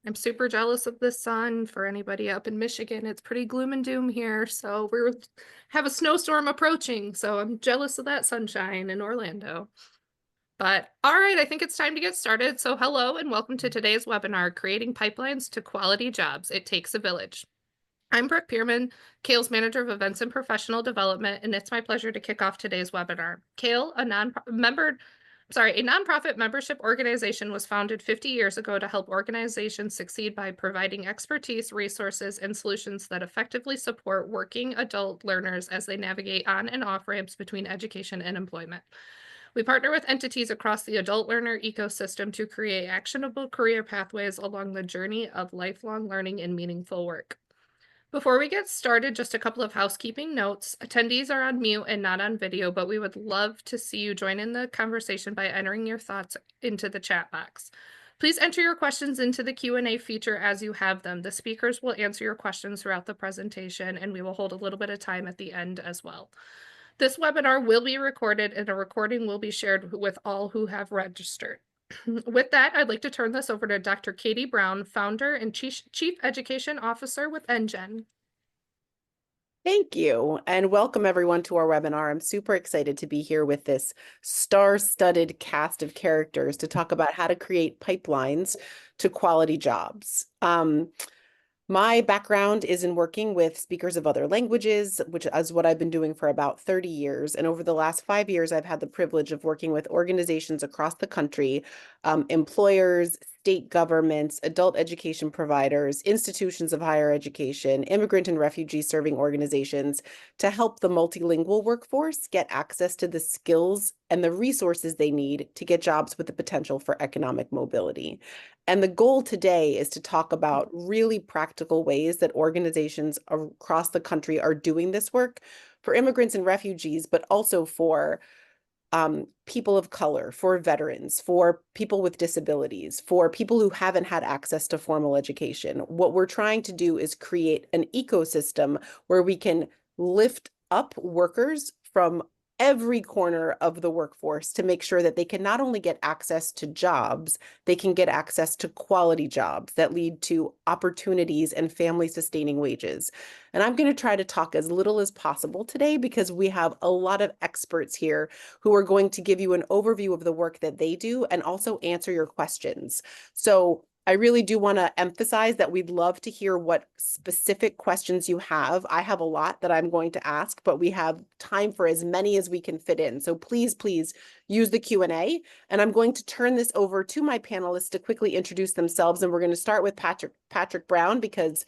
I'm super jealous of the sun. For anybody up in Michigan, it's pretty gloom and doom here. So we have a snowstorm approaching. So I'm jealous of that sunshine in Orlando. But all right, I think it's time to get started. So hello and welcome to today's webinar, Creating Pipelines to Quality Jobs. It Takes a Village. I'm Brooke Pierman, Kale's Manager of Events and Professional Development, and it's my pleasure to kick off today's webinar. Kale, a nonprofit membership organization, was founded 50 years ago to help organizations succeed by providing expertise, resources, and solutions that effectively support working adult learners as they navigate on and off ramps between education and employment. We partner with entities across the adult learner ecosystem to create actionable career pathways along the journey of lifelong learning and meaningful work. Before we get started, just a couple of housekeeping notes. Attendees are on mute and not on video, but we would love to see you join in the conversation by entering your thoughts into the chat box. Please enter your questions into the Q&A feature as you have them. The speakers will answer your questions throughout the presentation, and we will hold a little bit of time at the end as well. This webinar will be recorded, and a recording will be shared with all who have registered. With that, I'd like to turn this over to Dr. Katie Brown, founder and Chief Education Officer with NGen. Thank you, and welcome everyone to our webinar. I'm super excited to be here with this star-studded cast of characters to talk about how to create pipelines to quality jobs. My background is in working with speakers of other languages, which is what I've been doing for about 30 years. And over the last 5 years, I've had the privilege of working with organizations across the country, employers, state governments, adult education providers, institutions of higher education, immigrant and refugee serving organizations to help the multilingual workforce get access to the skills and the resources they need to get jobs with the potential for economic mobility. And the goal today is to talk about really practical ways that organizations across the country are doing this work for immigrants and refugees, but also for people of color, for veterans, for people with disabilities, for people who haven't had access to formal education. What we're trying to do is create an ecosystem where we can lift up workers from every corner of the workforce to make sure that they can not only get access to jobs, they can get access to quality jobs that lead to opportunities and family sustaining wages. And I'm going to try to talk as little as possible today because we have a lot of experts here who are going to give you an overview of the work that they do and also answer your questions. So I really do want to emphasize that we'd love to hear what specific questions you have. I have a lot that I'm going to ask, but we have time for as many as we can fit in. So please use the Q&A. And I'm going to turn this over to my panelists to quickly introduce themselves. And we're going to start with Patrick Brown because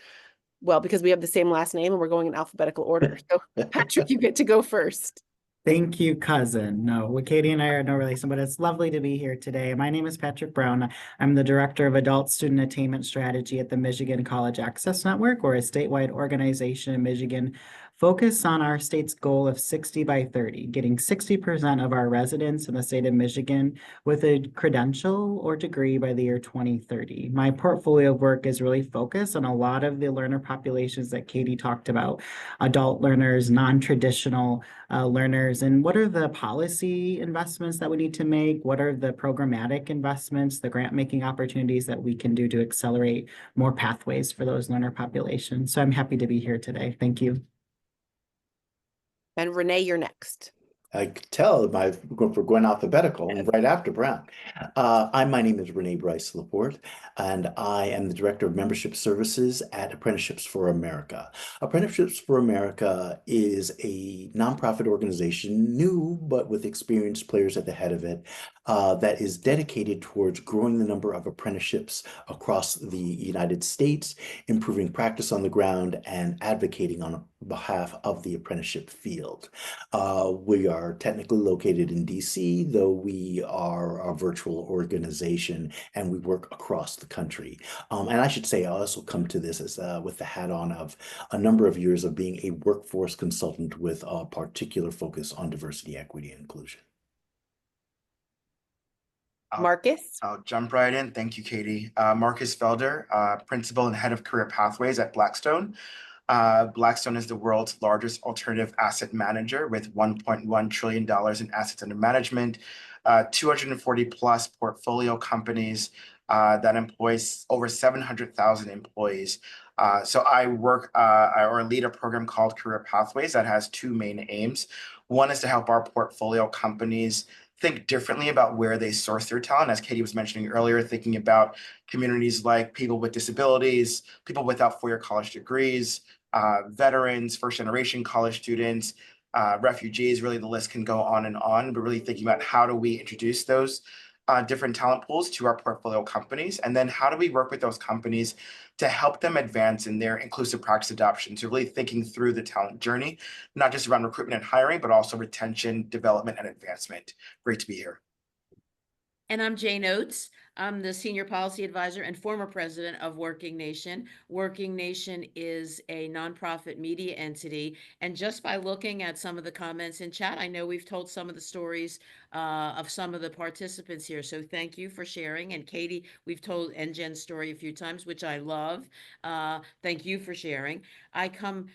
we have the same last name and we're going in alphabetical order. So Patrick, you get to go first. Thank you, cousin. No, well, Katie and I are no relation, but it's lovely to be here today. My name is Patrick Brown. I'm the Director of Adult Student Attainment Strategy at the Michigan College Access Network, or a statewide organization in Michigan focused on our state's goal of 60 by 30, getting 60% of our residents in the state of Michigan with a credential or degree by the year 2030. My portfolio of work is really focused on a lot of the learner populations that Katie talked about, adult learners, non-traditional learners, and what are the policy investments that we need to make? What are the programmatic investments, the grant making opportunities that we can do to accelerate more pathways for those learner populations? So I'm happy to be here today. Thank you. And Renee, you're next. I could tell we're going alphabetical and right after Brown. My name is Renee Bryce Laporte, and I am the Director of Membership Services at Apprenticeships for America. Apprenticeships for America is a nonprofit organization, new but with experienced players at the head of it, that is dedicated towards growing the number of apprenticeships across the United States, improving practice on the ground, and advocating on behalf of the apprenticeship field. We are technically located in DC, though we are a virtual organization and we work across the country. And I should say, I also come to this as with the hat on of a number of years of being a workforce consultant with a particular focus on diversity, equity, and inclusion. Marcus? I'll jump right in. Thank you, Katie. Marcus Felder, Principal and Head of Career Pathways at Blackstone. Blackstone is the world's largest alternative asset manager with $1.1 trillion in assets under management, 240 plus portfolio companies, that employs over 700,000 employees. So I work or lead a program called Career Pathways that has two main aims. One is to help our portfolio companies think differently about where they source their talent. As Katie was mentioning earlier, thinking about communities like people with disabilities, people without four-year college degrees, veterans, first-generation college students, refugees, really the list can go on, but really thinking about how do we introduce those different talent pools to our portfolio companies, and then how do we work with those companies to help them advance in their inclusive practice adoption. So really thinking through the talent journey, not just around recruitment and hiring, but also retention, development, and advancement. Great to be here. And I'm Jane Oates. I'm the Senior Policy Advisor and former president of Working Nation. Working Nation is a nonprofit media entity. And just by looking at some of the comments in chat, I know we've told some of the stories of some of the participants here. So thank you for sharing. And Katie, we've told and Jen's story a few times, which I love. Thank you for sharing. I come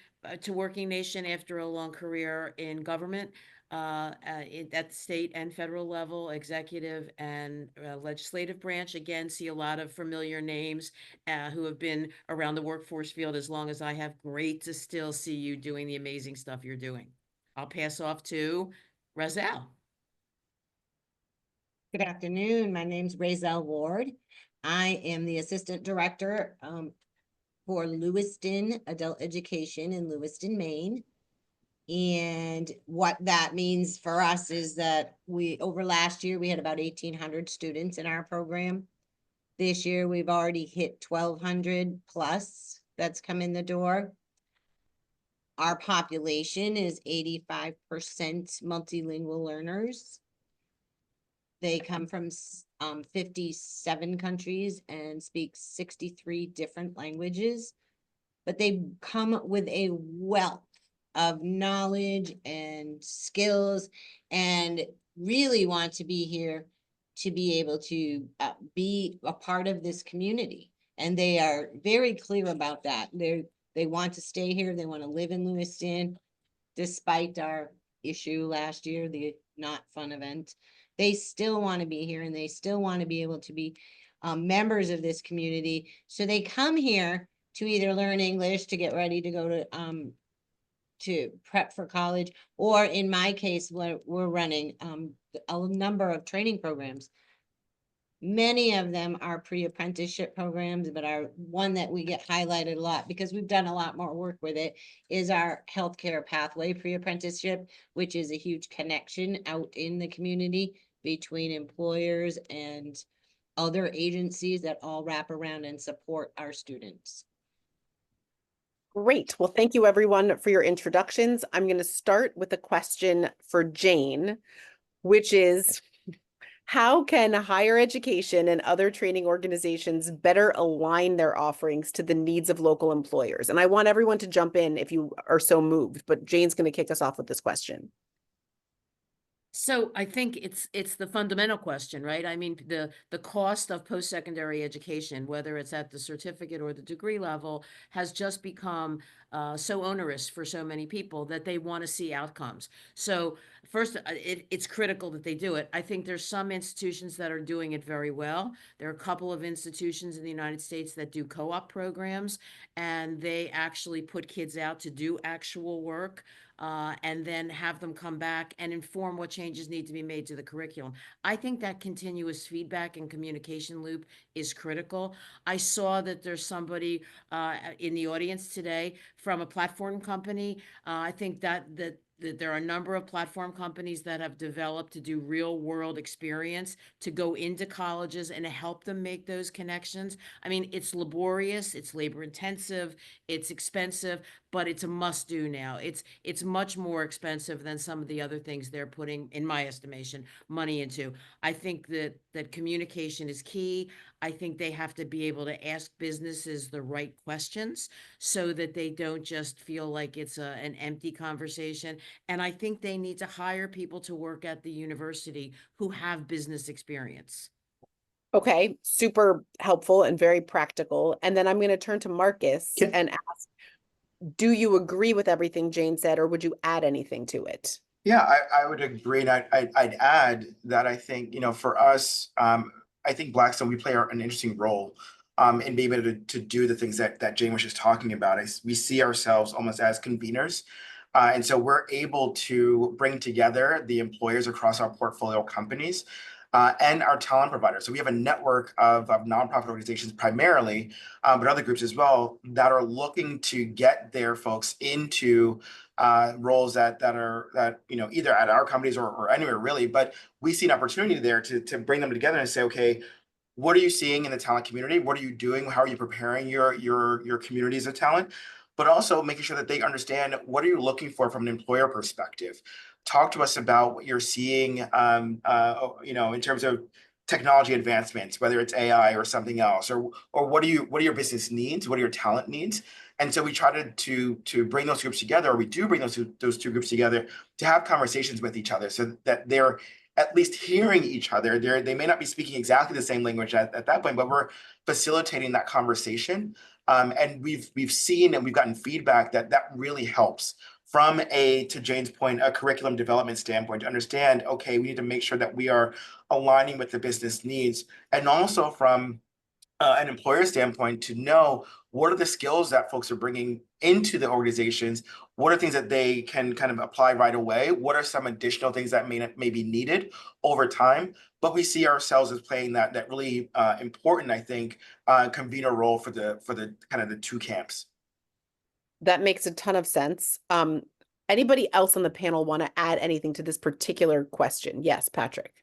to Working Nation after a long career in government. At the state and federal level, executive and legislative branch. Again, see a lot of familiar names who have been around the workforce field as long as I have. Great to still see you doing the amazing stuff you're doing. I'll pass off to Razel. Good afternoon. My name's Razel Ward. I am the Assistant Director for Lewiston Adult Education in Lewiston, Maine. And what that means for us is that over last year, we had about 1,800 students in our program. This year, we've already hit 1,200 plus that's come in the door. Our population is 85% multilingual learners. They come from 57 countries and speak 63 different languages, but they come with a wealth of knowledge and skills and really want to be here to be able to be a part of this community. And they are very clear about that. They want to stay here. They want to live in Lewiston, despite our issue last year, the not fun event. They still want to be here and they still want to be able to be members of this community. So they come here to either learn English, to get ready to go to prep for college, or in my case, we're running a number of training programs. Many of them are pre-apprenticeship programs, but our one that we get highlighted a lot because we've done a lot more work with it is our healthcare pathway pre-apprenticeship, which is a huge connection out in the community between employers and other agencies that all wrap around and support our students. Great. Well, thank you everyone for your introductions. I'm going to start with a question for Jane, which is, how can higher education and other training organizations better align their offerings to the needs of local employers? And I want everyone to jump in if you are so moved, but Jane's going to kick us off with this question. So I think it's the fundamental question, right? I mean, the cost of post-secondary education, whether it's at the certificate or the degree level, has just become so onerous for so many people that they want to see outcomes. So first, it's critical that they do it. I think there's some institutions that are doing it very well. There are a couple of institutions in the United States that do co-op programs, and they actually put kids out to do actual work. And then have them come back and inform what changes need to be made to the curriculum. I think that continuous feedback and communication loop is critical. I saw that there's somebody in the audience today from a platform company. I think that there are a number of platform companies that have developed to do real world experience to go into colleges and help them make those connections. I mean, it's laborious, it's labor intensive, it's expensive, but it's a must do now. It's much more expensive than some of the other things they're putting, in my estimation, money into. I think that communication is key. I think they have to be able to ask businesses the right questions so that they don't just feel like it's an empty conversation. And I think they need to hire people to work at the university who have business experience. Okay, super helpful and very practical. And then I'm going to turn to Marcus and ask, do you agree with everything Jane said, or would you add anything to it? Yeah, I would agree. And I'd add that I think, for us, I think Blackstone, we play an interesting role in being able to do the things that Jane was just talking about. We see ourselves almost as conveners. And so we're able to bring together the employers across our portfolio companies and our talent providers. So we have a network of nonprofit organizations primarily, but other groups as well, that are looking to get their folks into roles that either at our companies or anywhere really. But we see an opportunity there to bring them together and say, okay, what are you seeing in the talent community? What are you doing? How are you preparing your communities of talent? But also making sure that they understand, what are you looking for from an employer perspective? Talk to us about what you're seeing, in terms of technology advancements, whether it's AI or something else, or what are your business needs? What are your talent needs? And so we try to bring those groups together, or we do bring those two groups together to have conversations with each other, so that they're at least hearing each other. They may not be speaking exactly the same language at that point, but we're facilitating that conversation. And we've seen and we've gotten feedback that really helps from to Jane's point, a curriculum development standpoint, to understand, okay, we need to make sure that we are aligning with the business needs, and also from an employer standpoint, to know what are the skills that folks are bringing into the organizations, what are things that they can kind of apply right away, what are some additional things that may be needed over time. But we see ourselves as playing that really important, I think, convener role for the kind of the two camps. That makes a ton of sense. Anybody else on the panel want to add anything to this particular question? Yes, Patrick.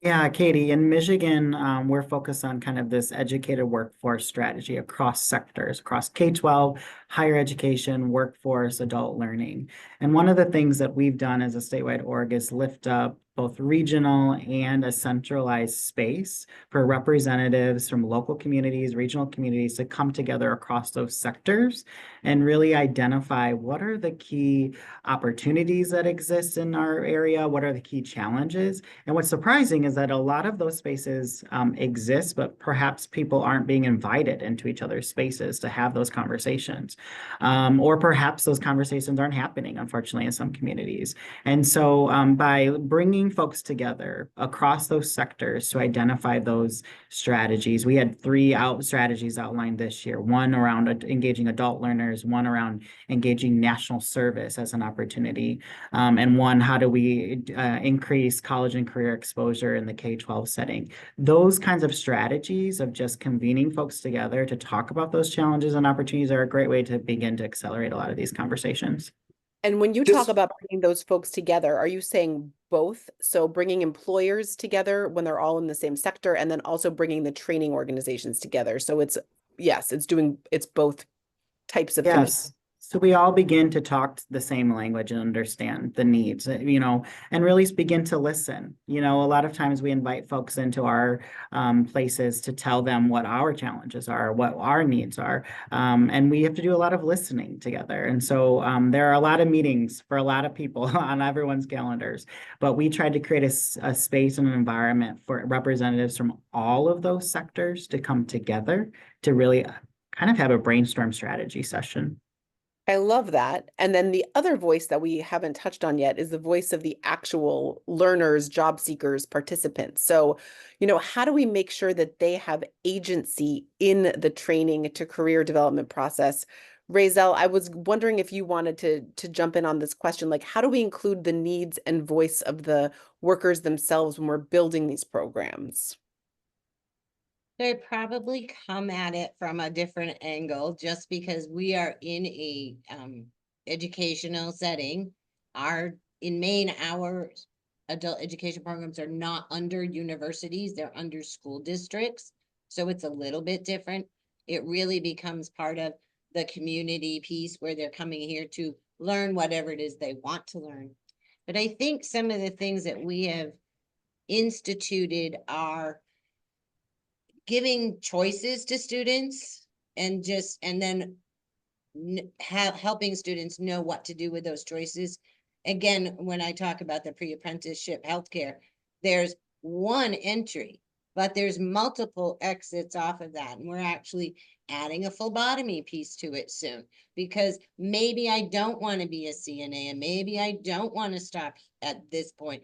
Yeah, Katie, in Michigan, we're focused on kind of this educated workforce strategy across sectors, across K-12, higher education, workforce, adult learning. And one of the things that we've done as a statewide org is lift up both regional and a centralized space for representatives from local communities, regional communities to come together across those sectors and really identify what are the key opportunities that exist in our area, what are the key challenges. And what's surprising is that a lot of those spaces exist, but perhaps people aren't being invited into each other's spaces to have those conversations. Or perhaps those conversations aren't happening, unfortunately, in some communities. And so by bringing folks together across those sectors to identify those strategies, we had 3 strategies outlined this year, one around engaging adult learners, one around engaging national service as an opportunity, and one, how do we increase college and career exposure in the K-12 setting. Those kinds of strategies of just convening folks together to talk about those challenges and opportunities are a great way to begin to accelerate a lot of these conversations. And when you talk about bringing those folks together, are you saying both? So bringing employers together when they're all in the same sector, and then also bringing the training organizations together. So it's both types of Yes. So we all begin to talk the same language and understand the needs, and really begin to listen. A lot of times we invite folks into our places to tell them what our challenges are, what our needs are, and we have to do a lot of listening together. And so there are a lot of meetings for a lot of people on everyone's calendars, but we tried to create a space and an environment for representatives from all of those sectors to come together to really kind of have a brainstorm strategy session. I love that. And then the other voice that we haven't touched on yet is the voice of the actual learners, job seekers, participants. So, how do we make sure that they have agency in the training to career development process? Razel, I was wondering if you wanted to jump in on this question, like how do we include the needs and voice of the workers themselves when we're building these programs? They probably come at it from a different angle, just because we are in a educational setting. In Maine, our adult education programs are not under universities, they're under school districts. So it's a little bit different. It really becomes part of the community piece where they're coming here to learn whatever it is they want to learn. But I think some of the things that we have instituted are giving choices to students and then helping students know what to do with those choices. Again, when I talk about the pre-apprenticeship healthcare, there's one entry, but there's multiple exits off of that. And we're actually adding a phlebotomy piece to it soon, because maybe I don't want to be a CNA and maybe I don't want to stop at this point,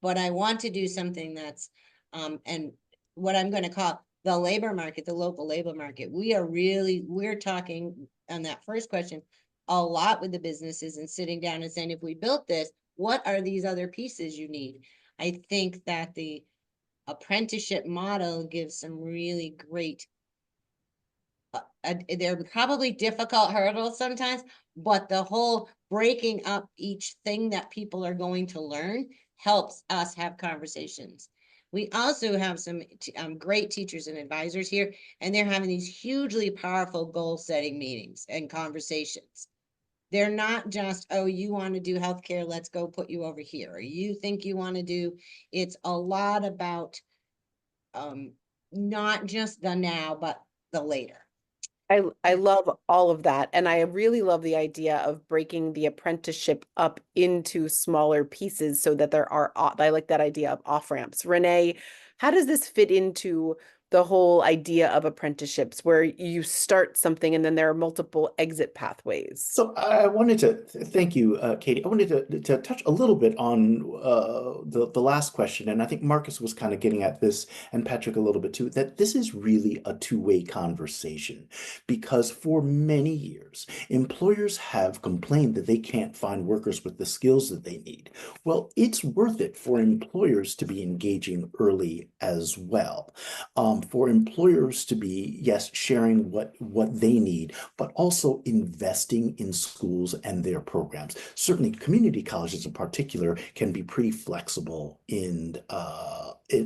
but I want to do something that's, and what I'm gonna call the labor market, the local labor market. We're talking on that first question a lot with the businesses and sitting down and saying, if we built this, what are these other pieces you need? I think that the apprenticeship model gives some really great they're probably difficult hurdles sometimes, but the whole breaking up each thing that people are going to learn helps us have conversations. We also have some great teachers and advisors here, and they're having these hugely powerful goal-setting meetings and conversations. They're not just, oh, you want to do healthcare, let's go put you over here. Or you think you want to do, it's a lot about not just the now, but the later. I love all of that. And I really love the idea of breaking the apprenticeship up into smaller pieces so that there are, I like that idea of off ramps. Renee, how does this fit into the whole idea of apprenticeships where you start something and then there are multiple exit pathways? So I wanted to thank you, Katie. I wanted to touch a little bit on the last question, and I think Marcus was kind of getting at this, and Patrick a little bit too, that this is really a two-way conversation, because for many years, employers have complained that they can't find workers with the skills that they need. Well, it's worth it for employers to be engaging early as well, for employers to be, yes, sharing what they need, but also investing in schools and their programs. Certainly, community colleges in particular can be pretty flexible in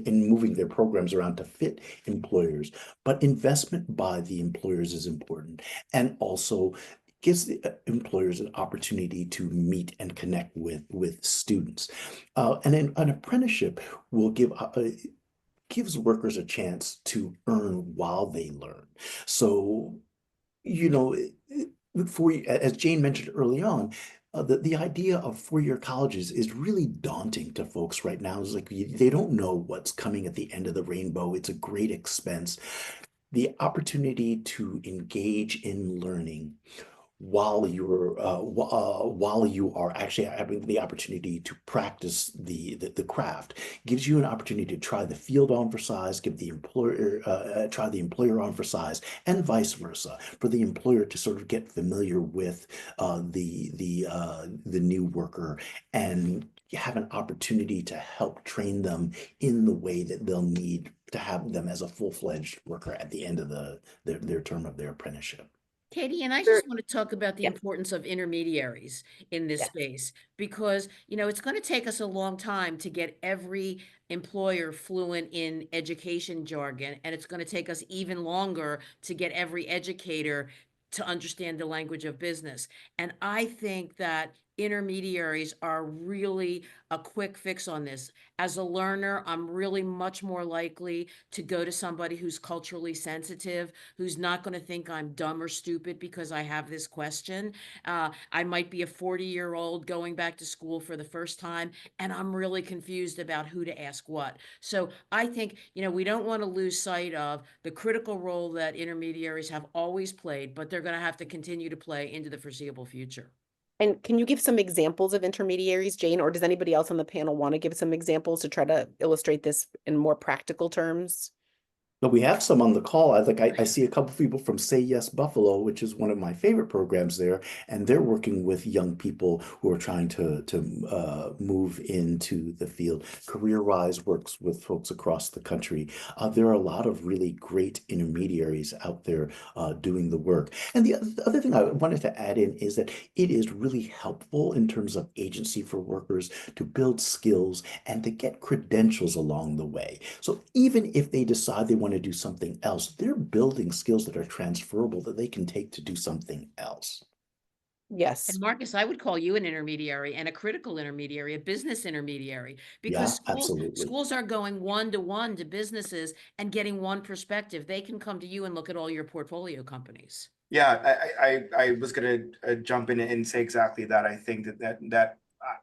moving their programs around to fit employers, but investment by the employers is important, and also gives the employers an opportunity to meet and connect with students. And an apprenticeship will gives workers a chance to earn while they learn. So, you know, as Jane mentioned early on, the idea of four-year colleges is really daunting to folks right now. It's like they don't know what's coming at the end of the rainbow. It's a great expense. The opportunity to engage in learning while you are actually having the opportunity to practice the craft gives you an opportunity to try the field on for size, give the employer try the employer on for size, and vice versa, for the employer to sort of get familiar with the new worker and have an opportunity to help train them in the way that they'll need to have them as a full-fledged worker at the end of their term of their apprenticeship. Katie, and I Sure. just want to talk about the Yeah. importance of intermediaries in this Yeah. space, because, it's going to take us a long time to get every employer fluent in education jargon, and it's going to take us even longer to get every educator to understand the language of business. And I think that intermediaries are really a quick fix on this. As a learner, I'm really much more likely to go to somebody who's culturally sensitive, who's not going to think I'm dumb or stupid because I have this question. I might be a 40-year-old going back to school for the first time, and I'm really confused about who to ask what. So I think, we don't want to lose sight of the critical role that intermediaries have always played, but they're going to have to continue to play into the foreseeable future. And can you give some examples of intermediaries, Jane, or does anybody else on the panel want to give some examples to try to illustrate this in more practical terms? But we have some on the call. I see a couple of people from Say Yes Buffalo, which is one of my favorite programs there, and they're working with young people who are trying to move into the field. CareerWise works with folks across the country. There are a lot of really great intermediaries out there doing the work. And the other thing I wanted to add in is that it is really helpful in terms of agency for workers to build skills and to get credentials along the way. So even if they decide they want to do something else, they're building skills that are transferable that they can take to do something else. Yes. And Marcus, I would call you an intermediary, and a critical intermediary, a business intermediary, because Yeah, absolutely. schools are going one-to-one to businesses and getting one perspective. They can come to you and look at all your portfolio companies. Yeah, I was gonna jump in and say exactly that. I think that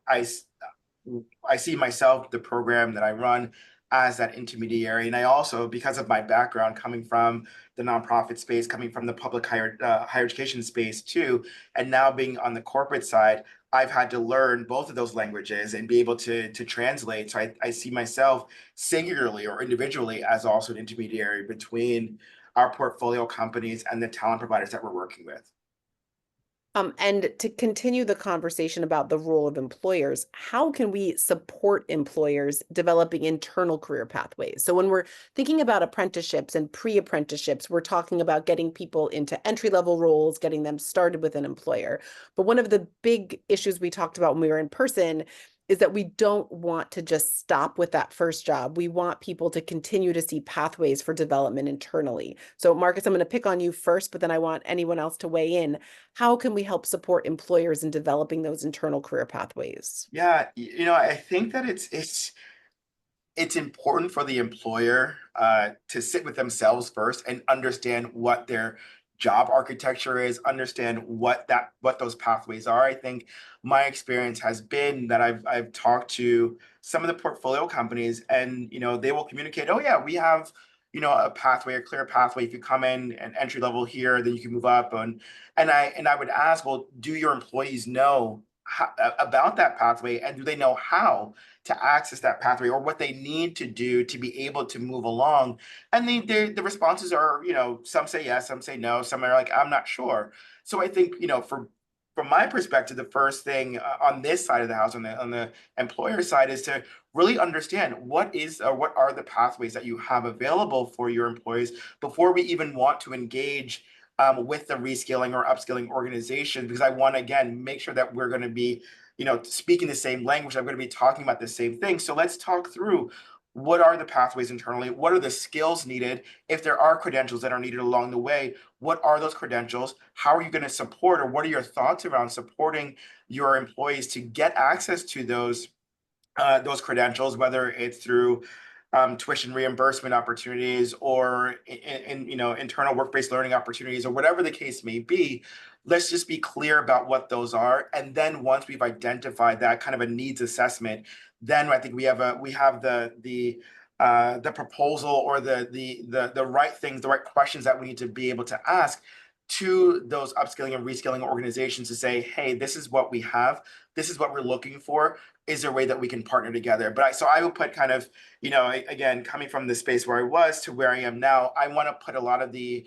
I see myself, the program that I run, as that intermediary, and I also, because of my background coming from the nonprofit space, coming from the public higher education space too, and now being on the corporate side, I've had to learn both of those languages and be able to translate. So I see myself singularly or individually as also an intermediary between our portfolio companies and the talent providers that we're working with. And to continue the conversation about the role of employers, how can we support employers developing internal career pathways? So when we're thinking about apprenticeships and pre-apprenticeships, we're talking about getting people into entry-level roles, getting them started with an employer. But one of the big issues we talked about when we were in person is that we don't want to just stop with that first job. We want people to continue to see pathways for development internally. So Marcus, I'm going to pick on you first, but then I want anyone else to weigh in. How can we help support employers in developing those internal career pathways? Yeah, I think that it's important for the employer to sit with themselves first and understand what their job architecture is, understand what those pathways are. I think my experience has been that I've talked to some of the portfolio companies, and they will communicate, oh yeah, we have a pathway, a clear pathway. If you come in and entry level here, then you can move up. And I would ask, well, do your employees know about that pathway, and do they know how to access that pathway or what they need to do to be able to move along? And the responses are, some say yes, some say no, some are like, I'm not sure. So I think, from my perspective, the first thing on this side of the house, on the employer side, is to really understand what are the pathways that you have available for your employees before we even want to engage with the reskilling or upskilling organization, because I want to, again, make sure that we're going to be, speaking the same language. I'm going to be talking about the same thing. So let's talk through what are the pathways internally? What are the skills needed? If there are credentials that are needed along the way, what are those credentials? How are you going to support, or what are your thoughts around supporting your employees to get access to those credentials, whether it's through tuition reimbursement opportunities or in internal work-based learning opportunities, or whatever the case may be. Let's just be clear about what those are, and then once we've identified that kind of a needs assessment, then I think we have the proposal or the right things, the right questions that we need to be able to ask to those upskilling and reskilling organizations to say, hey, this is what we have, this is what we're looking for. Is there a way that we can partner together? But I will put kind of, again, coming from the space where I was to where I am now, I want to put a lot of the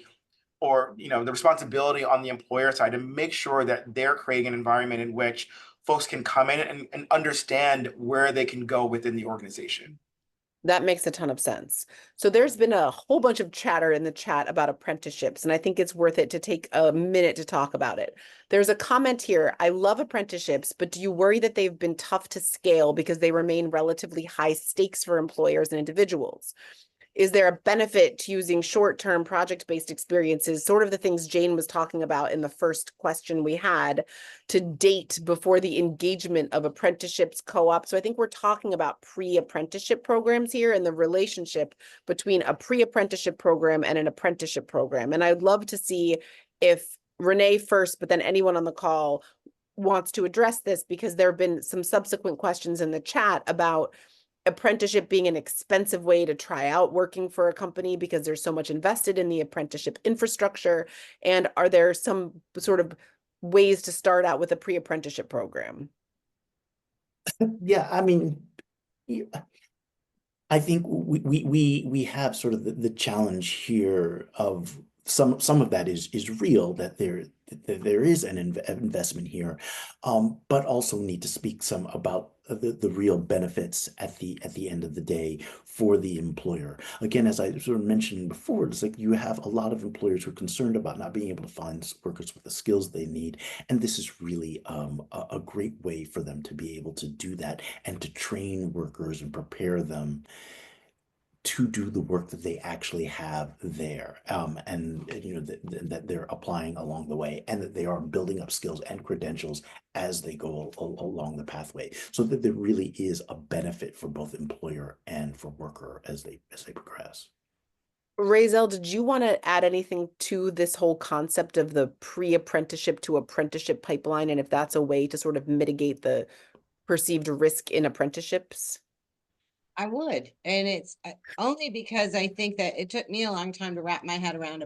responsibility on the employer side to make sure that they're creating an environment in which folks can come in and understand where they can go within the organization. That makes a ton of sense. So there's been a whole bunch of chatter in the chat about apprenticeships, and I think it's worth it to take a minute to talk about it. There's a comment here. I love apprenticeships, but do you worry that they've been tough to scale because they remain relatively high stakes for employers and individuals? Is there a benefit to using short-term project-based experiences, sort of the things Jane was talking about in the first question we had, to date before the engagement of apprenticeships co-op? So I think we're talking about pre-apprenticeship programs here and the relationship between a pre-apprenticeship program and an apprenticeship program. And I'd love to see if Renee first, but then anyone on the call wants to address this, because there have been some subsequent questions in the chat about apprenticeship being an expensive way to try out working for a company because there's so much invested in the apprenticeship infrastructure. And are there some sort of ways to start out with a pre-apprenticeship program? Yeah, I mean, I think we have sort of the challenge here of some of that is real, that there is an investment here, but also need to speak some about the real benefits at the end of the day for the employer. Again, as I sort of mentioned before, it's like you have a lot of employers who are concerned about not being able to find workers with the skills they need, and this is really a great way for them to be able to do that and to train workers and prepare them to do the work that they actually have there, and that they're applying along the way, and that they are building up skills and credentials as they go along the pathway, so that there really is a benefit for both employer and for worker as they progress. Razel, did you want to add anything to this whole concept of the pre-apprenticeship to apprenticeship pipeline, and if that's a way to sort of mitigate the perceived risk in apprenticeships? I would, and it's only because I think that it took me a long time to wrap my head around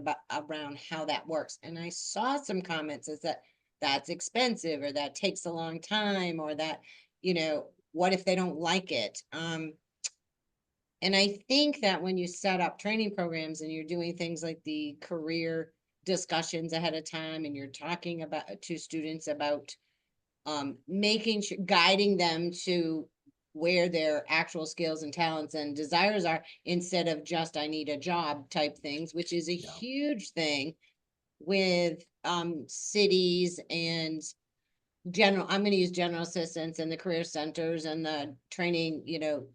how that works. And I saw some comments is that that's expensive, or that takes a long time, or that, you know, what if they don't like it? And I think that when you set up training programs and you're doing things like the career discussions ahead of time, and you're talking about to students about making sure, guiding them to where their actual skills and talents and desires are, instead of just I need a job type things, which is a Yeah. huge thing with cities and I'm going to use general assistants and the career centers and the training, you know,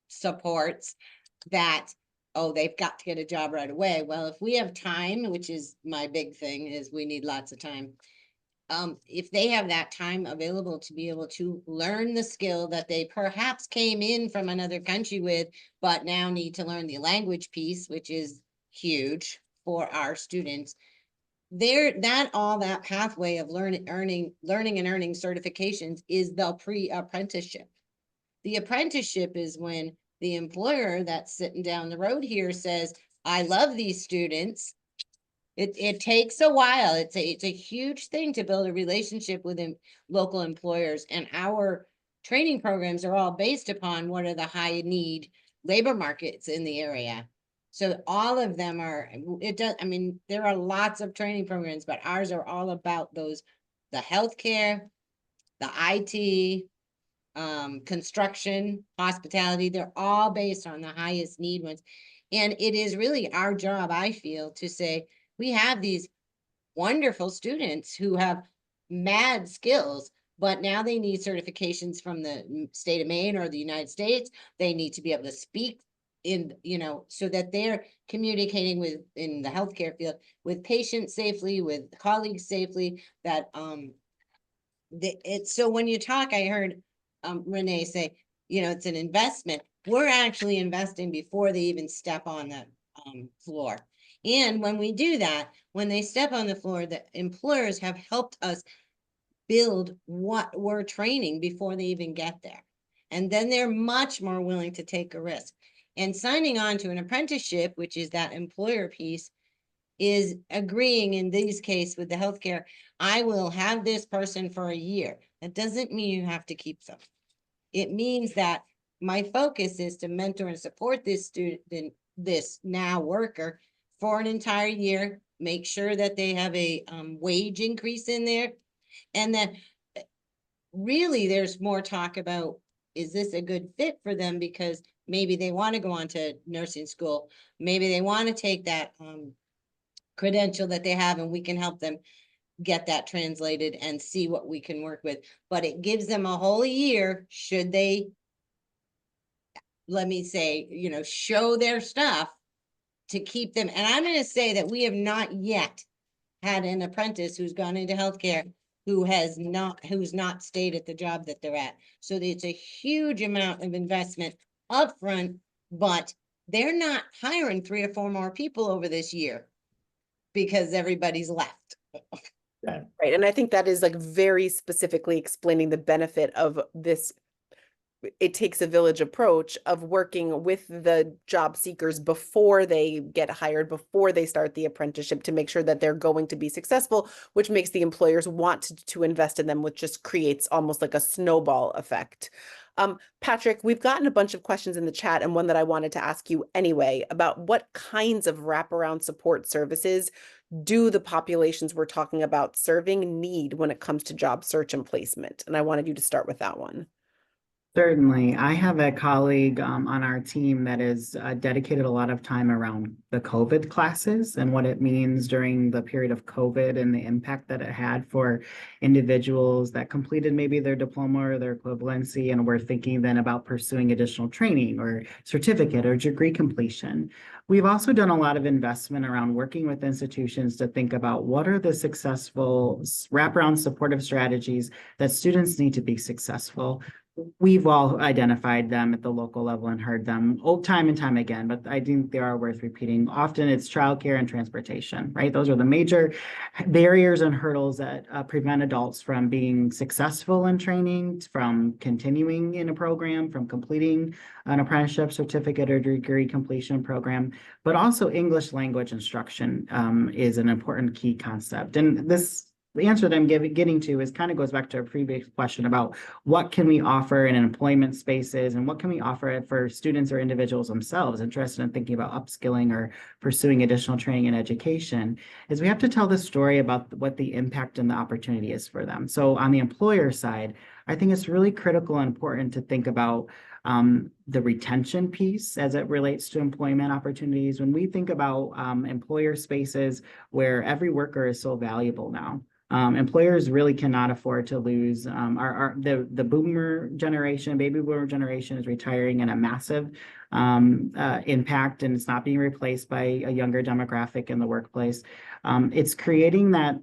supports, that, oh, they've got to get a job right away. Well, if we have time, which is my big thing, is we need lots of time. If they have that time available to be able to learn the skill that they perhaps came in from another country with, but now need to learn the language piece, which is huge for our students, all that pathway of learning and earning certifications is the pre-apprenticeship. The apprenticeship is when the employer that's sitting down the road here says, I love these students. It takes a while. It's a huge thing to build a relationship with local employers, and our training programs are all based upon what are the high need labor markets in the area. So all of them are, I mean, there are lots of training programs, but ours are all about those, the healthcare, the IT, construction, hospitality, they're all based on the highest need ones. And it is really our job, I feel, to say, we have these wonderful students who have mad skills, but now they need certifications from the state of Maine or the United States. They need to be able to speak in, you know, so that they're communicating with, in the healthcare field, with patients safely, with colleagues safely, that, so when you talk, I heard Renee say, you know, it's an investment. We're actually investing before they even step on the floor. And when we do that, when they step on the floor, the employers have helped us build what we're training before they even get there. And then they're much more willing to take a risk. And signing on to an apprenticeship, which is that employer piece, is agreeing in this case with the healthcare, I will have this person for a year. That doesn't mean you have to keep them. It means that my focus is to mentor and support this student, this now worker, for an entire year, make sure that they have a wage increase in there. And then really there's more talk about, is this a good fit for them? Because maybe they want to go on to nursing school. Maybe they want to take that credential that they have, and we can help them get that translated and see what we can work with. But it gives them a whole year, should they, let me say, you know, show their stuff, to keep them. And I'm going to say that we have not yet had an apprentice who's gone into healthcare who's not stayed at the job that they're at. So it's a huge amount of investment upfront, but they're not hiring 3 or 4 more people over this year because everybody's left. Right. And I think that is like very specifically explaining the benefit of this. It takes a village approach of working with the job seekers before they get hired, before they start the apprenticeship, to make sure that they're going to be successful, which makes the employers want to invest in them, which just creates almost like a snowball effect. Patrick, we've gotten a bunch of questions in the chat, and one that I wanted to ask you anyway, about what kinds of wraparound support services do the populations we're talking about serving need when it comes to job search and placement? And I wanted you to start with that one. Certainly. I have a colleague on our team that is dedicated a lot of time around the COVID classes and what it means during the period of COVID and the impact that it had for individuals that completed maybe their diploma or their equivalency, and were thinking then about pursuing additional training or certificate or degree completion. We've also done a lot of investment around working with institutions to think about what are the successful wraparound supportive strategies that students need to be successful. We've all identified them at the local level and heard them time and time again, but I think they are worth repeating. Often it's childcare and transportation, right? Those are the major barriers and hurdles that prevent adults from being successful in training, from continuing in a program, from completing an apprenticeship, certificate, or degree completion program. But also English language instruction is an important key concept. And this the answer that I'm getting to is kind of goes back to a previous question about what can we offer in employment spaces and what can we offer for students or individuals themselves interested in thinking about upskilling or pursuing additional training and education, is we have to tell the story about what the impact and the opportunity is for them. So on the employer side, I think it's really critical and important to think about the retention piece as it relates to employment opportunities. When we think about employer spaces where every worker is so valuable now, employers really cannot afford to lose. The boomer generation, baby boomer generation is retiring in a massive impact, and it's not being replaced by a younger demographic in the workplace. It's creating that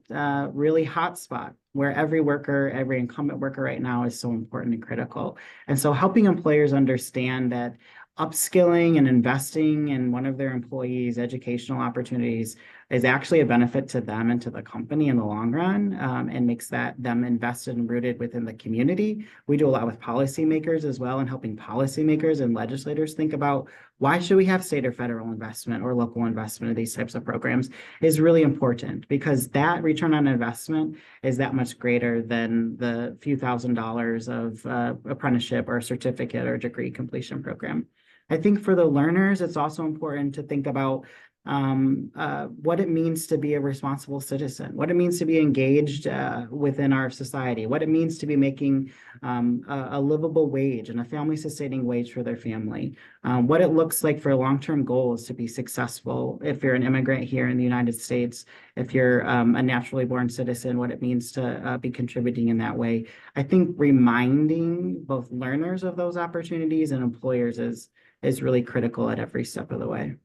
really hot spot where every worker, every incumbent worker right now is so important and critical. And so helping employers understand that upskilling and investing in one of their employees' educational opportunities is actually a benefit to them and to the company in the long run, and makes them invested and rooted within the community. We do a lot with policymakers as well, and helping policymakers and legislators think about why should we have state or federal investment or local investment in these types of programs is really important, because that return on investment is that much greater than the few $1,000s of apprenticeship or certificate or degree completion program. I think for the learners, it's also important to think about what it means to be a responsible citizen, what it means to be engaged within our society, what it means to be making a livable wage and a family sustaining wage for their family, what it looks like for long-term goals to be successful if you're an immigrant here in the United States, if you're a naturally born citizen, what it means to be contributing in that way. I think reminding both learners of those opportunities and employers is really critical at every step of the way.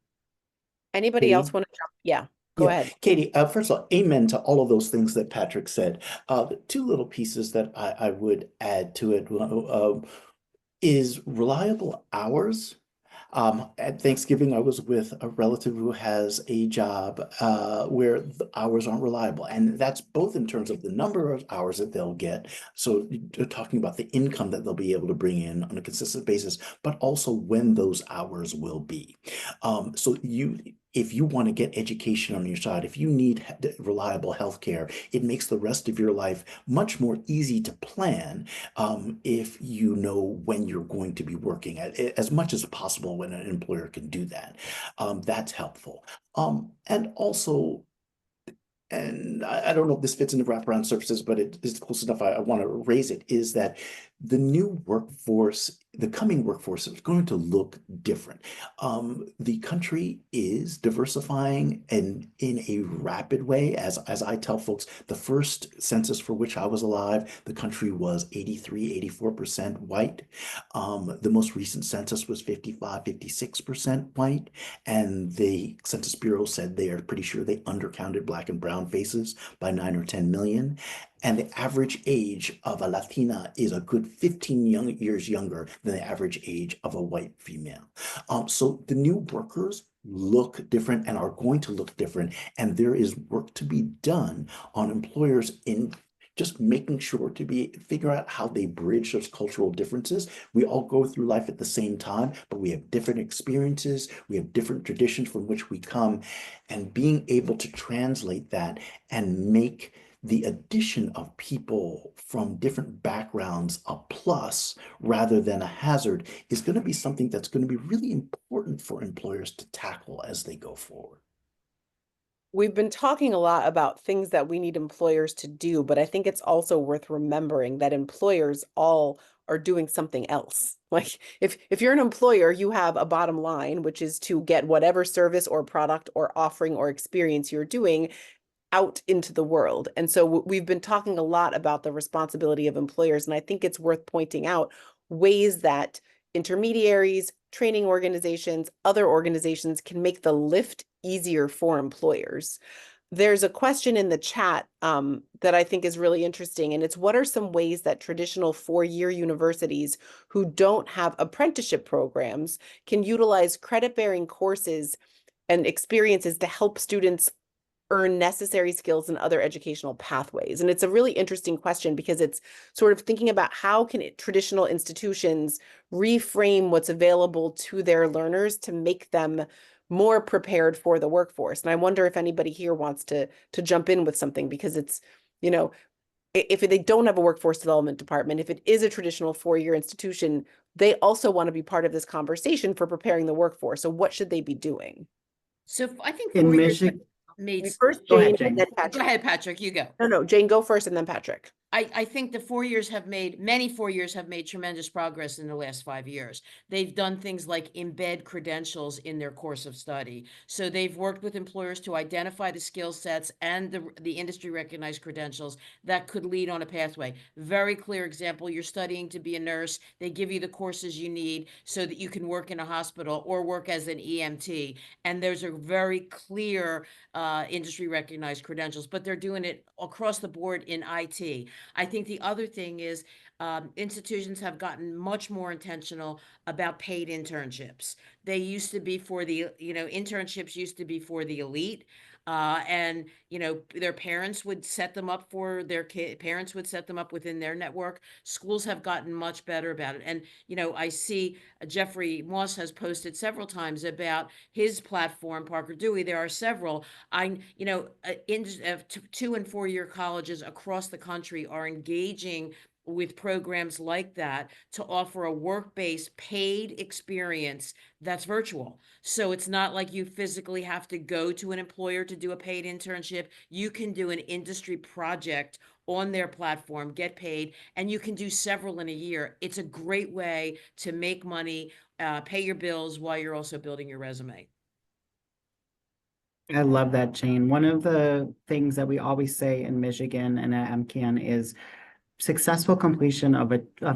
Anybody Katie? else want to jump? Yeah, go Yeah. ahead. Katie, first of all, amen to all of those things that Patrick said. Two little pieces that I would add to it is reliable hours. At Thanksgiving, I was with a relative who has a job where the hours aren't reliable. And that's both in terms of the number of hours that they'll get. So you're talking about the income that they'll be able to bring in on a consistent basis, but also when those hours will be. So if you want to get education on your side, if you need reliable healthcare, it makes the rest of your life much more easy to plan if you know when you're going to be working as much as possible when an employer can do that. That's helpful. And also, and I don't know if this fits into wraparound services, but it is close enough. I want to raise it, is that the new workforce, the coming workforce is going to look different. The country is diversifying and in a rapid way. As I tell folks, the first census for which I was alive, the country was 84% white. The most recent census was 56% white. And the Census Bureau said they are pretty sure they undercounted Black and brown faces by 9 or 10 million. And the average age of a Latina is a good 15 years younger than the average age of a white female. So the new workers look different and are going to look different. And there is work to be done on employers in just making sure to figure out how they bridge those cultural differences. We all go through life at the same time, but we have different experiences. We have different traditions from which we come, and being able to translate that and make the addition of people from different backgrounds a plus rather than a hazard is going to be something that's going to be really important for employers to tackle as they go forward. We've been talking a lot about things that we need employers to do, but I think it's also worth remembering that employers all are doing something else. Like if you're an employer, you have a bottom line, which is to get whatever service or product or offering or experience you're doing out into the world. And so we've been talking a lot about the responsibility of employers, and I think it's worth pointing out ways that intermediaries, training organizations, other organizations can make the lift easier for employers. There's a question in the chat that I think is really interesting, and it's what are some ways that traditional four-year universities who don't have apprenticeship programs can utilize credit-bearing courses and experiences to help students earn necessary skills in other educational pathways? And it's a really interesting question because it's sort of thinking about how can traditional institutions reframe what's available to their learners to make them more prepared for the workforce. And I wonder if anybody here wants to jump in with something, because you know, if they don't have a workforce development department, if it is a traditional 4-year institution, they also want to be part of this conversation for preparing the workforce. So what should they be doing? So I think In 4 years have Michigan, made. First, Go ahead, Jane, Jane. and then Go Patrick. ahead, Patrick, you go. No, Jane, go first and then Patrick. I think the 4 years have made, many 4 years have made tremendous progress in the last 5 years. They've done things like embed credentials in their course of study. So they've worked with employers to identify the skill sets and the industry recognized credentials that could lead on a pathway. Very clear example, you're studying to be a nurse. They give you the courses you need so that you can work in a hospital or work as an EMT. And there's a very clear industry recognized credentials, but they're doing it across the board in IT. I think the other thing is institutions have gotten much more intentional about paid internships. They used to be for the, internships used to be for the elite. And, their parents would set them up for their parents would set them up within their network. Schools have gotten much better about it. And, I see Jeffrey Moss has posted several times about his platform, Parker Dewey. There are several. 2 and 4 year colleges across the country are engaging with programs like that to offer a work-based paid experience that's virtual. So it's not like you physically have to go to an employer to do a paid internship. You can do an industry project on their platform, get paid, and you can do several in a year. It's a great way to make money, pay your bills while you're also building your resume. I love that, Jane. One of the things that we always say in Michigan and at MCAN is successful completion of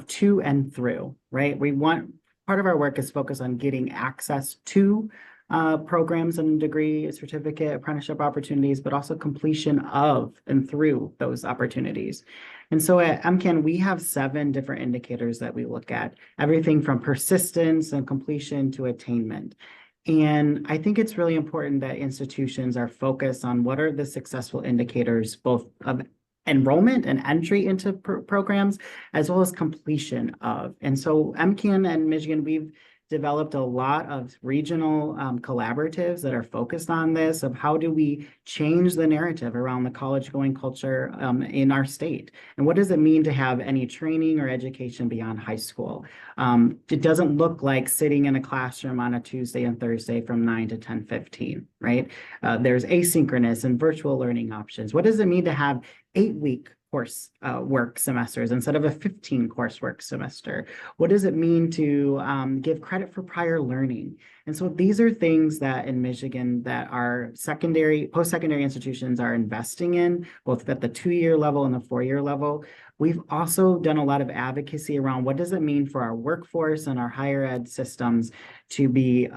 to and through, right? Part of our work is focused on getting access to programs and degree, certificate, apprenticeship opportunities, but also completion of and through those opportunities. And so at MCAN, we have 7 different indicators that we look at, everything from persistence and completion to attainment. And I think it's really important that institutions are focused on what are the successful indicators, both of enrollment and entry into programs, as well as completion of. And so MCAN and Michigan, we've developed a lot of regional collaboratives that are focused on this, of how do we change the narrative around the college going culture in our state? And what does it mean to have any training or education beyond high school? It doesn't look like sitting in a classroom on a Tuesday and Thursday from 9 to 10:15, right? There's asynchronous and virtual learning options. What does it mean to have 8-week course work semesters instead of a 15 coursework semester? What does it mean to give credit for prior learning? And so these are things that in Michigan that our post-secondary institutions are investing in, both at the 2-year level and the 4-year level. We've also done a lot of advocacy around what does it mean for our workforce and our higher ed systems to be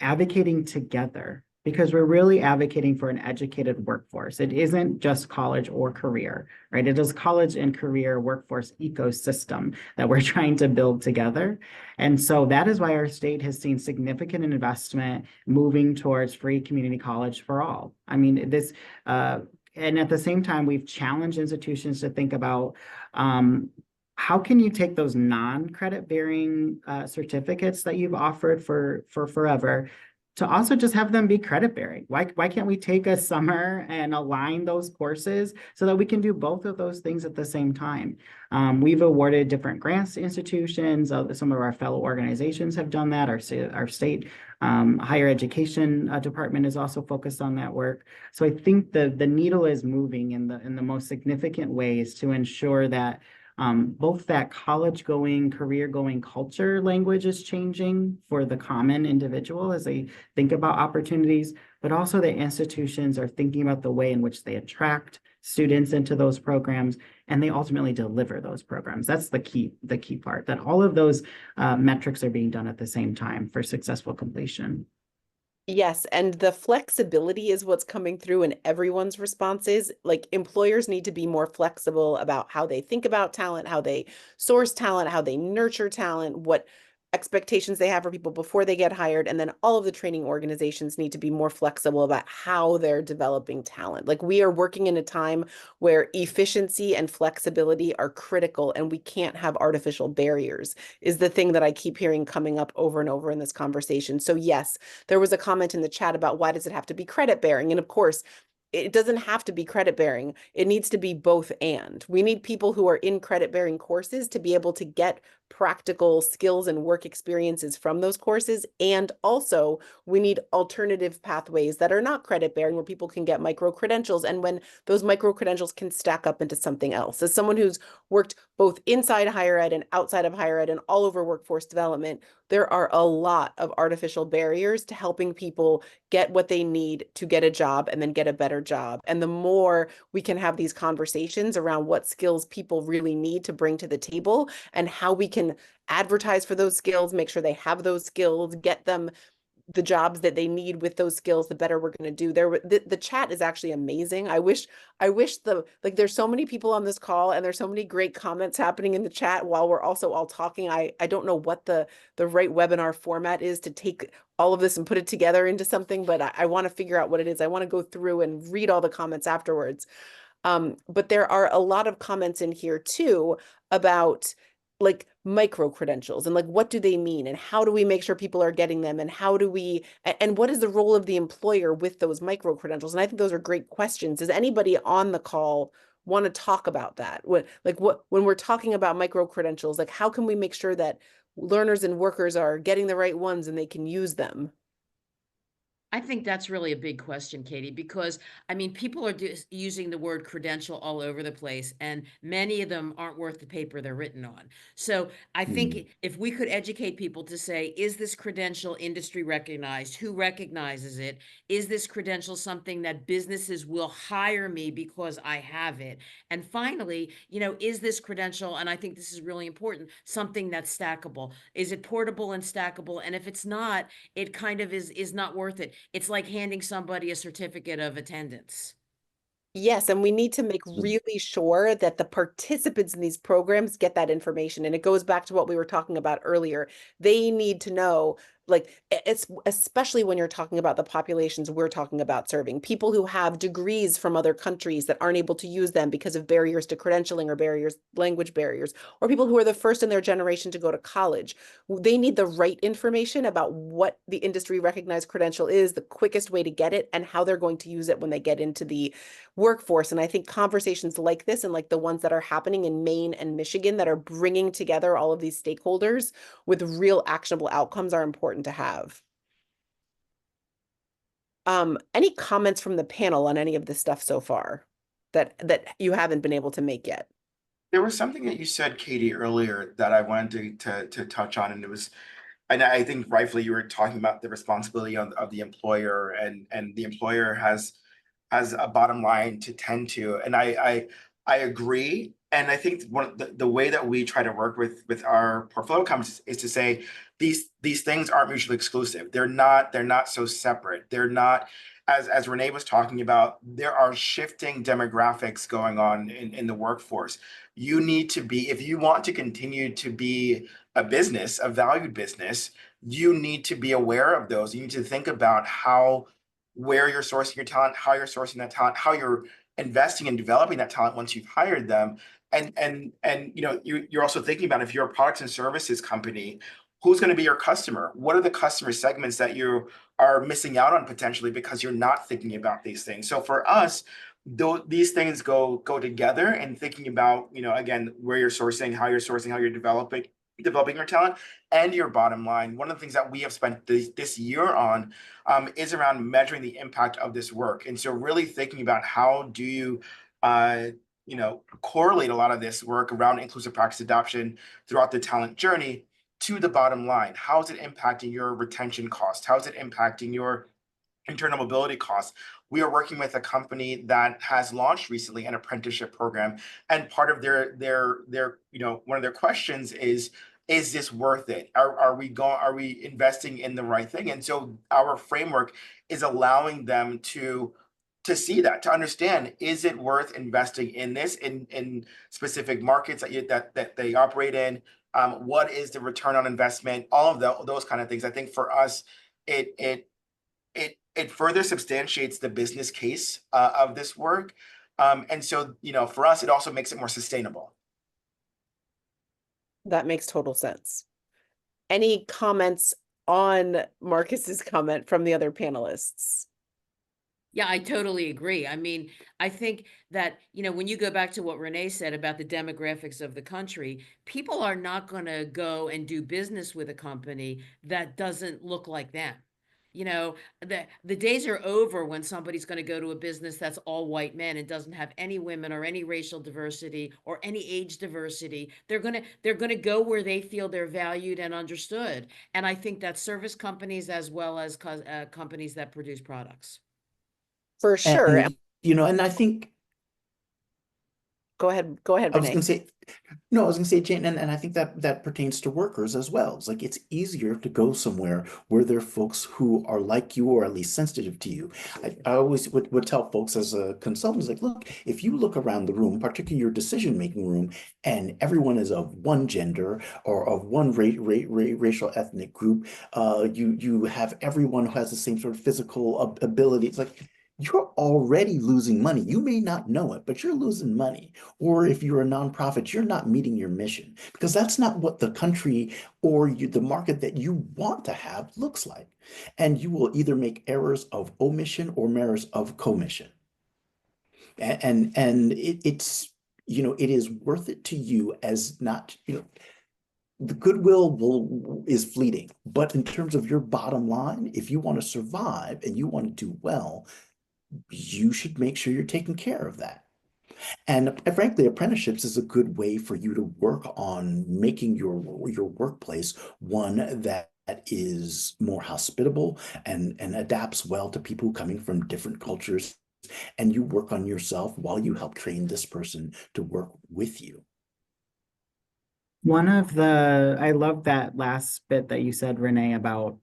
advocating together, because we're really advocating for an educated workforce. It isn't just college or career, right? It is college and career workforce ecosystem that we're trying to build together. And so that is why our state has seen significant investment moving towards free community college for all. I mean, and at the same time, we've challenged institutions to think about how can you take those non-credit bearing certificates that you've offered for forever to also just have them be credit bearing? Why can't we take a summer and align those courses so that we can do both of those things at the same time? We've awarded different grants to institutions. Some of our fellow organizations have done that. Our state higher education department is also focused on that work. So I think the needle is moving in the most significant ways to ensure that both that college going, career going culture language is changing for the common individual as they think about opportunities, but also the institutions are thinking about the way in which they attract students into those programs and they ultimately deliver those programs. That's the key part, that all of those metrics are being done at the same time for successful completion. Yes, and the flexibility is what's coming through in everyone's responses. Like employers need to be more flexible about how they think about talent, how they source talent, how they nurture talent, what expectations they have for people before they get hired. And then all of the training organizations need to be more flexible about how they're developing talent. Like we are working in a time where efficiency and flexibility are critical and we can't have artificial barriers is the thing that I keep hearing coming up over and over in this conversation. So yes, there was a comment in the chat about why does it have to be credit bearing? And of course, it doesn't have to be credit bearing. It needs to be both and. We need people who are in credit bearing courses to be able to get practical skills and work experiences from those courses. And also we need alternative pathways that are not credit bearing where people can get micro credentials. And when those micro credentials can stack up into something else. As someone who's worked both inside higher ed and outside of higher ed and all over workforce development, there are a lot of artificial barriers to helping people get what they need to get a job and then get a better job. And the more we can have these conversations around what skills people really need to bring to the table and how we can advertise for those skills, make sure they have those skills, get them the jobs that they need with those skills, the better we're going to do. The chat is actually amazing. I wish there's so many people on this call and there's so many great comments happening in the chat while we're also all talking. I don't know what the right webinar format is to take all of this and put it together into something, but I want to figure out what it is. I want to go through and read all the comments afterwards. But there are a lot of comments in here too about like micro credentials and like what do they mean and how do we make sure people are getting them and how do we and what is the role of the employer with those micro credentials? And I think those are great questions. Does anybody on the call want to talk about that? When we're talking about micro credentials, like how can we make sure that learners and workers are getting the right ones and they can use them? I think that's really a big question, Katie, because I mean, people are using the word credential all over the place, and many of them aren't worth the paper they're written on. So I think if we could educate people to say, is this credential industry recognized? Who recognizes it? Is this credential something that businesses will hire me because I have it? And finally, is this credential, and I think this is really important, something that's stackable? Is it portable and stackable? And if it's not, it kind of is not worth it. It's like handing somebody a certificate of attendance. Yes, and we need to make really sure that the participants in these programs get that information. And it goes back to what we were talking about earlier. They need to know, like, it's especially when you're talking about the populations we're talking about serving, people who have degrees from other countries that aren't able to use them because of barriers to credentialing or language barriers, or people who are the first in their generation to go to college. They need the right information about what the industry recognized credential is, the quickest way to get it, and how they're going to use it when they get into the workforce. And I think conversations like this and like the ones that are happening in Maine and Michigan that are bringing together all of these stakeholders with real actionable outcomes are important to have. Any comments from the panel on any of this stuff so far that you haven't been able to make yet? There was something that you said, Katie, earlier that I wanted to touch on, and it was, and I think rightfully you were talking about the responsibility of the employer, and the employer has a bottom line to tend to, and I agree. And I think one of the way that we try to work with our portfolio companies is to say these things aren't mutually exclusive. They're not so separate. They're not, as Renee was talking about, there are shifting demographics going on in the workforce. You need to be, if you want to continue to be a business, a valued business, you need to be aware of those. You need to think about where you're sourcing your talent, how you're sourcing that talent, how you're investing in developing that talent once you've hired them. And you're also thinking about, if you're a products and services company, who's going to be your customer? What are the customer segments that you are missing out on potentially because you're not thinking about these things? So for us, these things go together, and thinking about, again, where you're sourcing, how you're developing your talent, and your bottom line. One of the things that we have spent this year on is around measuring the impact of this work. And so really thinking about how do you correlate a lot of this work around inclusive practice adoption throughout the talent journey to the bottom line. How is it impacting your retention cost? How is it impacting your internal mobility costs? We are working with a company that has launched recently an apprenticeship program, and part of their one of their questions is this worth it? Are we investing in the right thing? And so our framework is allowing them to see that, to understand, is it worth investing in this in specific markets that they operate in? What is the return on investment? All of those kind of things. I think for us, it further substantiates the business case of this work. And so, for us, it also makes it more sustainable. That makes total sense. Any comments on Marcus's comment from the other panelists? Yeah, I totally agree. I mean, I think that, when you go back to what Renee said about the demographics of the country, people are not going to go and do business with a company that doesn't look like them. The days are over when somebody's going to go to a business that's all white men and doesn't have any women or any racial diversity or any age diversity. They're going to go where they feel they're valued and understood. And I think that service companies as well as companies that produce products. For sure. And, and I think Go ahead, I was Renee. gonna say, no, I was gonna say, Jane, and I think that pertains to workers as well. It's like it's easier to go somewhere where there are folks who are like you or at least sensitive to you. I always would tell folks as a consultant, like, look, if you look around the room, particularly your decision-making room, and everyone is of one gender or of one racial ethnic group, you have everyone who has the same sort of physical ability. It's like you're already losing money. You may not know it, but you're losing money. Or if you're a nonprofit, you're not meeting your mission because that's not what the country or the market that you want to have looks like. And you will either make errors of omission or errors of commission. And it's, it is worth it to you as not, the goodwill is fleeting, but in terms of your bottom line, if you want to survive and you want to do well, you should make sure you're taking care of that. And frankly, apprenticeships is a good way for you to work on making your workplace one that is more hospitable and adapts well to people coming from different cultures. And you work on yourself while you help train this person to work with you. I love that last bit that you said, Renee, about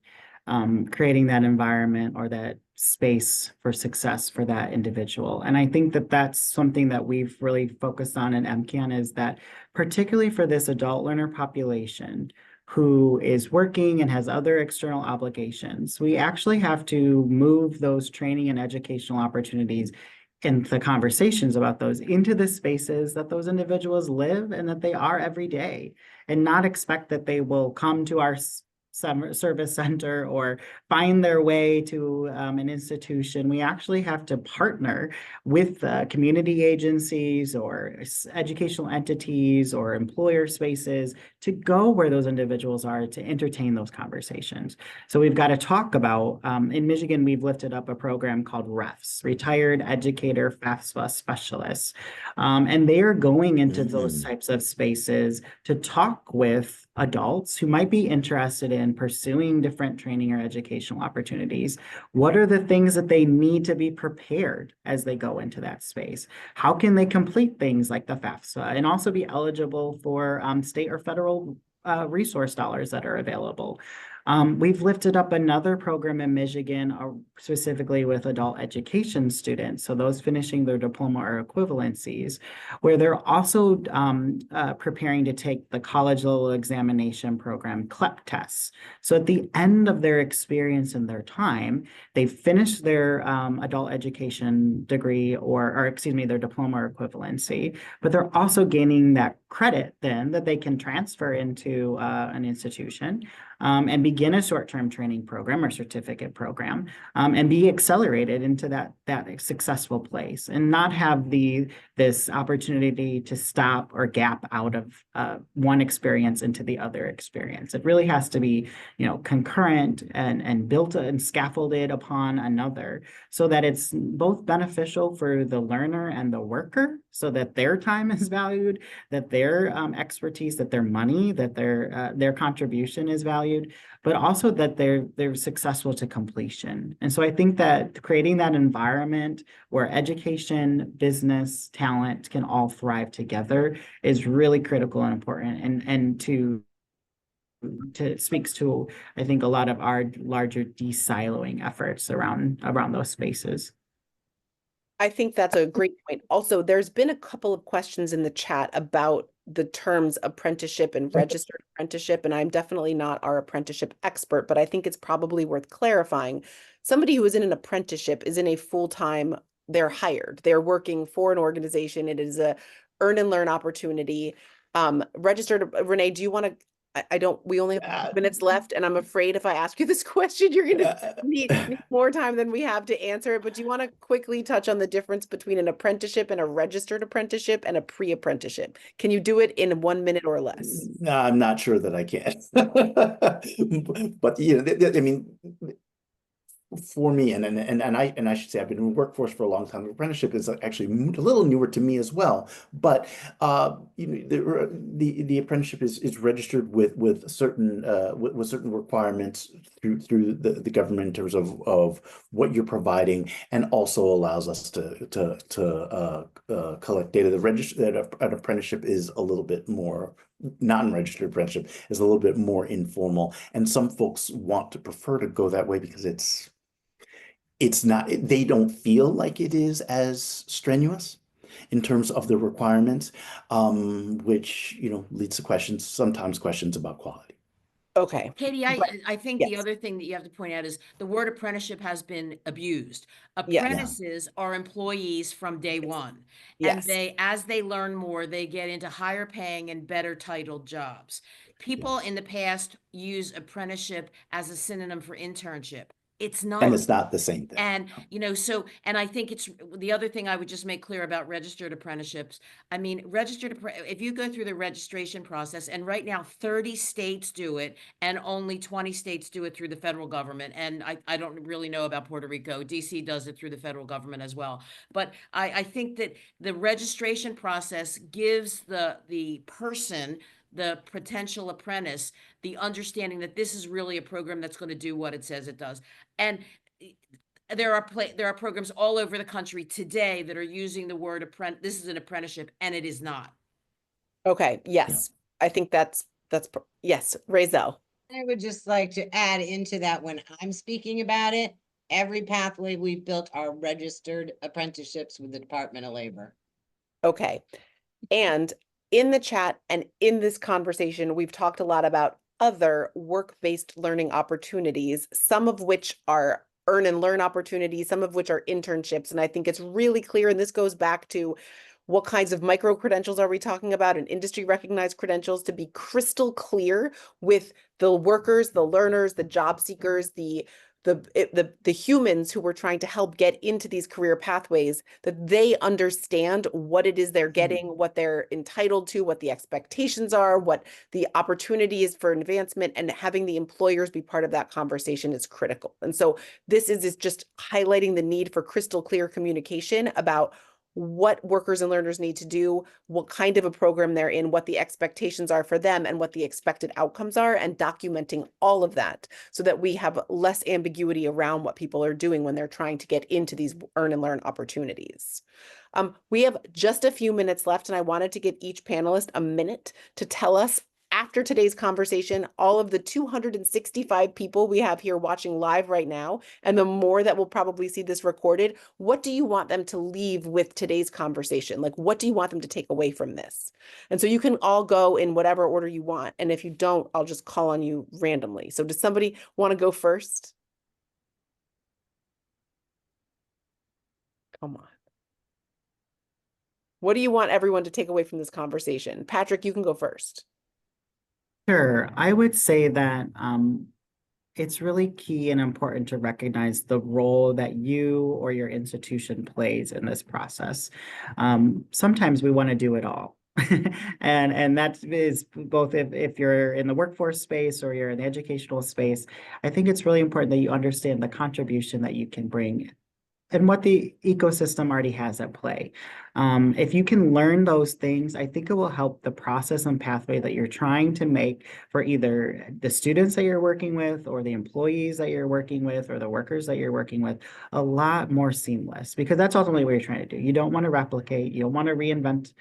creating that environment or that space for success for that individual. And I think that that's something that we've really focused on in MCAN, is that particularly for this adult learner population who is working and has other external obligations, we actually have to move those training and educational opportunities and the conversations about those into the spaces that those individuals live and that they are every day, and not expect that they will come to our service center or find their way to an institution. We actually have to partner with community agencies or educational entities or employer spaces to go where those individuals are to entertain those conversations. So we've got to talk about, in Michigan, we've lifted up a program called REFS, Retired Educator FAFSA Specialists. And they are going into those types of spaces to talk with adults who might be interested in pursuing different training or educational opportunities. What are the things that they need to be prepared as they go into that space? How can they complete things like the FAFSA and also be eligible for state or federal resource dollars that are available? We've lifted up another program in Michigan, specifically with adult education students, so those finishing their diploma or equivalencies, where they're also preparing to take the college level examination program, CLEP tests. So at the end of their experience and their time, they've finished their adult education degree or excuse me, their diploma or equivalency, but they're also gaining that credit then that they can transfer into an institution and begin a short-term training program or certificate program and be accelerated into that successful place, and not have this opportunity to stop or gap out of one experience into the other experience. It really has to be, concurrent and built and scaffolded upon another, so that it's both beneficial for the learner and the worker, so that their time is valued, that their expertise, that their money, that their contribution is valued, but also that they're successful to completion. And so I think that creating that environment where education, business, talent can all thrive together is really critical and important, and speaks to, I think, a lot of our larger de-siloing efforts around those spaces. I think that's a great point. Also, there's been a couple of questions in the chat about the terms apprenticeship and registered apprenticeship, and I'm definitely not our apprenticeship expert, but I think it's probably worth clarifying. Somebody who is in an apprenticeship is in a full-time, they're hired, they're working for an organization. It is a earn and learn opportunity. Registered, Renee, do you want to I don't, we only have Uh, minutes left, and I'm afraid if I ask you this question, you're gonna need more time than we have to answer it. But do you want to quickly touch on the difference between an apprenticeship and a registered apprenticeship and a pre-apprenticeship? Can you do it in 1 minute or less? No, I'm not sure that I can. But you know, I mean, for me, and I should say I've been in the workforce for a long time. Apprenticeship is actually a little newer to me as well. But you know, the apprenticeship is registered with certain with certain requirements through the government in terms of what you're providing, and also allows us to collect data. An apprenticeship is a little bit more. Non-registered apprenticeship is a little bit more informal, and some folks want to prefer to go that way because it's not, they don't feel like it is as strenuous in terms of the requirements, which, you know, leads to sometimes questions about quality. Okay. Katie, I think the yes. other thing that you have to point out is the word apprenticeship has been abused. Yeah. Apprentices are employees from day one. And Yes. as they learn more, they get into higher paying and better titled jobs. People in the past use apprenticeship as a synonym for internship. It's not. And it's not the same thing. And, you know, so, and I think it's the other thing I would just make clear about registered apprenticeships. I mean, if you go through the registration process, and right now 30 states do it, and only 20 states do it through the federal government. And I don't really know about Puerto Rico. DC does it through the federal government as well. But I think that the registration process gives the person, the potential apprentice, the understanding that this is really a program that's going to do what it says it does. And there are programs all over the country today that are using the word this is an apprenticeship, and it is not. Okay. Yes. I think that's yes. Razel. I would just like to add into that when I'm speaking about it, every pathway we've built are registered apprenticeships with the Department of Labor. Okay. And in the chat and in this conversation, we've talked a lot about other work-based learning opportunities, some of which are earn and learn opportunities, some of which are internships. And I think it's really clear, and this goes back to what kinds of micro credentials are we talking about, and industry recognized credentials, to be crystal clear with the workers, the learners, the job seekers, the humans who we're trying to help get into these career pathways, that they understand what it is they're getting, what they're entitled to, what the expectations are, what the opportunity is for advancement, and having the employers be part of that conversation is critical. And so this is just highlighting the need for crystal clear communication about what workers and learners need to do, what kind of a program they're in, what the expectations are for them, and what the expected outcomes are, and documenting all of that so that we have less ambiguity around what people are doing when they're trying to get into these earn and learn opportunities. We have just a few minutes left, and I wanted to give each panelist a minute to tell us, after today's conversation, all of the 265 people we have here watching live right now, and the more that will probably see this recorded, what do you want them to leave with today's conversation? Like, what do you want them to take away from this? And so you can all go in whatever order you want. And if you don't, I'll just call on you randomly. So does somebody want to go first? Come on. What do you want everyone to take away from this conversation? Patrick, you can go first. Sure. I would say that it's really key and important to recognize the role that you or your institution plays in this process. Sometimes we want to do it all. And that is both if you're in the workforce space or you're in the educational space. I think it's really important that you understand the contribution that you can bring and what the ecosystem already has at play. If you can learn those things, I think it will help the process and pathway that you're trying to make for either the students that you're working with, or the employees that you're working with, or the workers that you're working with, a lot more seamless, because that's ultimately what you're trying to do. You don't want to replicate, you don't want to reinvent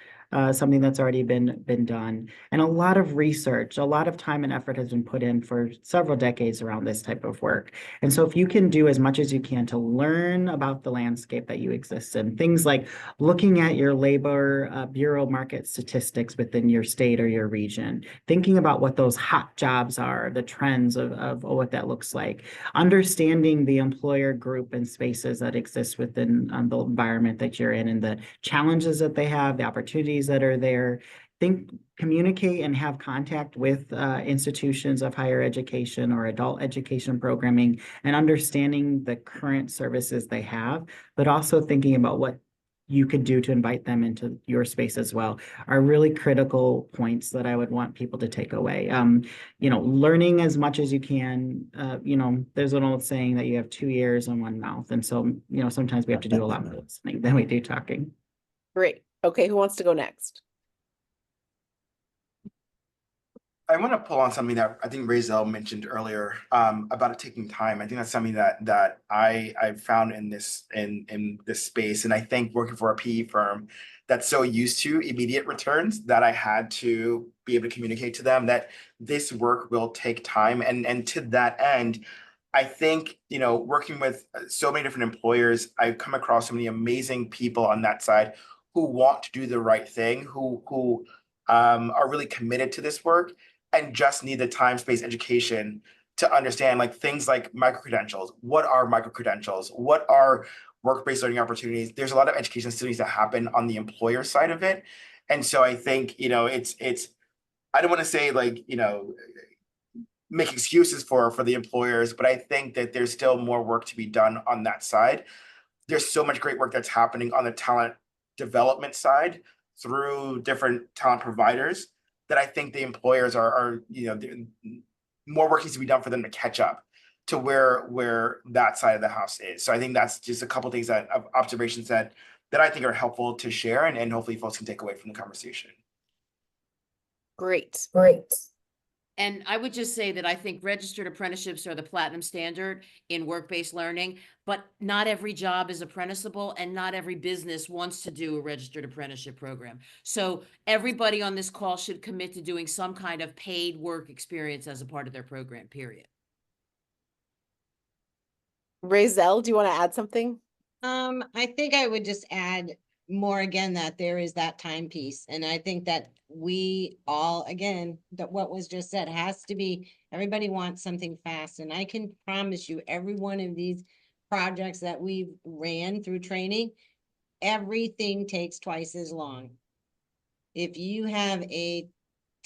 something that's already been done. And a lot of research, a lot of time and effort has been put in for several decades around this type of work. And so if you can do as much as you can to learn about the landscape that you exist in, things like looking at your labor bureau market statistics within your state or your region, thinking about what those hot jobs are, the trends of what that looks like, understanding the employer group and spaces that exist within the environment that you're in, and the challenges that they have, the opportunities that are there, communicate and have contact with institutions of higher education or adult education programming and understanding the current services they have, but also thinking about what you could do to invite them into your space as well are really critical points that I would want people to take away. Learning as much as you can. There's an old saying that you have 2 ears and 1 mouth. And so, sometimes we have to do a lot more listening than we do talking. Great. Okay, who wants to go next? I want to pull on something that I think Razel mentioned earlier about it taking time. I think that's something that I've found in this space, and I think working for a PE firm that's so used to immediate returns that I had to be able to communicate to them that this work will take time. And to that end, I think working with so many different employers, I've come across so many amazing people on that side who want to do the right thing, who are really committed to this work and just need the time, space, education to understand things like micro-credentials. What are micro-credentials? What are work-based learning opportunities? There's a lot of education still needs to happen on the employer side of it. And so I think, it's I don't want to say make excuses for the employers, but I think that there's still more work to be done on that side. There's so much great work that's happening on the talent development side through different talent providers that I think the employers are more work needs to be done for them to catch up to where that side of the house is. So I think that's just a couple of things observations that I think are helpful to share and hopefully folks can take away from the conversation. Great. And I would just say that I think registered apprenticeships are the platinum standard in work-based learning, but not every job is apprenticeable and not every business wants to do a registered apprenticeship program. So everybody on this call should commit to doing some kind of paid work experience as a part of their program, period. Razel, do you want to add something? I think I would just add more again that there is that time piece. And I think that we all, again, that what was just said has to be, everybody wants something fast. And I can promise you, every one of these projects that we've ran through training, everything takes twice as long. If you have a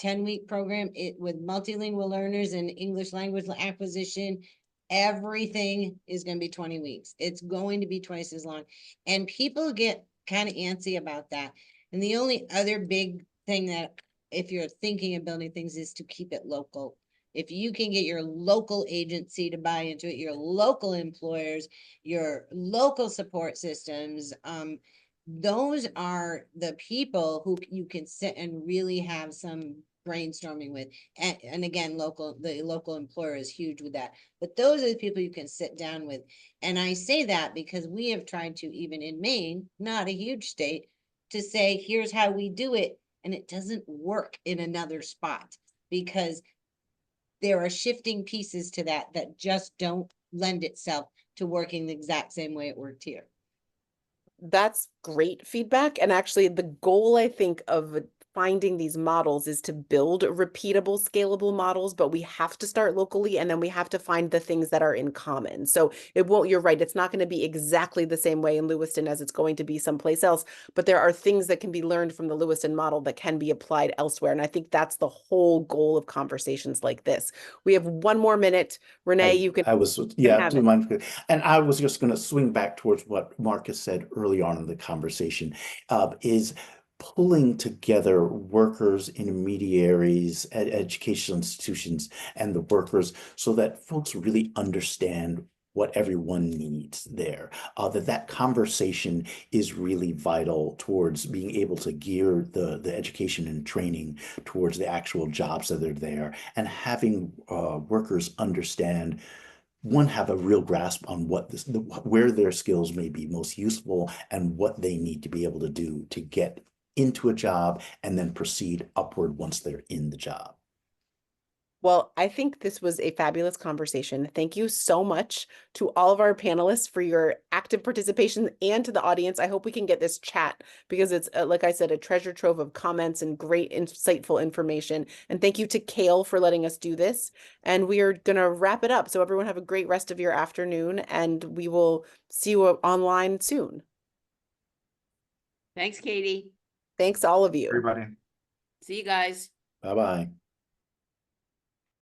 10-week program with multilingual learners and English language acquisition, everything is going to be 20 weeks. It's going to be twice as long. And people get kind of antsy about that. And the only other big thing that if you're thinking of building things is to keep it local. If you can get your local agency to buy into it, your local employers, your local support systems, those are the people who you can sit and really have some brainstorming with. And again, the local employer is huge with that. But those are the people you can sit down with. And I say that because we have tried to, even in Maine, not a huge state, to say, here's how we do it. And it doesn't work in another spot because there are shifting pieces to that just don't lend itself to working the exact same way it worked here. That's great feedback. And actually the goal, I think, of finding these models is to build repeatable, scalable models, but we have to start locally and then we have to find the things that are in common. So you're right, it's not going to be exactly the same way in Lewiston as it's going to be someplace else, but there are things that can be learned from the Lewiston model that can be applied elsewhere. And I think that's the whole goal of conversations like this. We have 1 more minute. Renee, you can. And I was just going to swing back towards what Marcus said early on in the conversation, is pulling together workers, intermediaries, educational institutions, and the workers so that folks really understand what everyone needs there. That conversation is really vital towards being able to gear the education and training towards the actual jobs that are there, and having workers understand, have a real grasp on where their skills may be most useful and what they need to be able to do to get into a job and then proceed upward once they're in the job. Well, I think this was a fabulous conversation. Thank you so much to all of our panelists for your active participation, and to the audience. I hope we can get this chat because it's, like I said, a treasure trove of comments and great, insightful information. And thank you to Kale for letting us do this. And we are going to wrap it up. So everyone have a great rest of your afternoon, and we will see you online soon. Thanks, Katie. Thanks all of you. Everybody. See you guys. Bye-bye.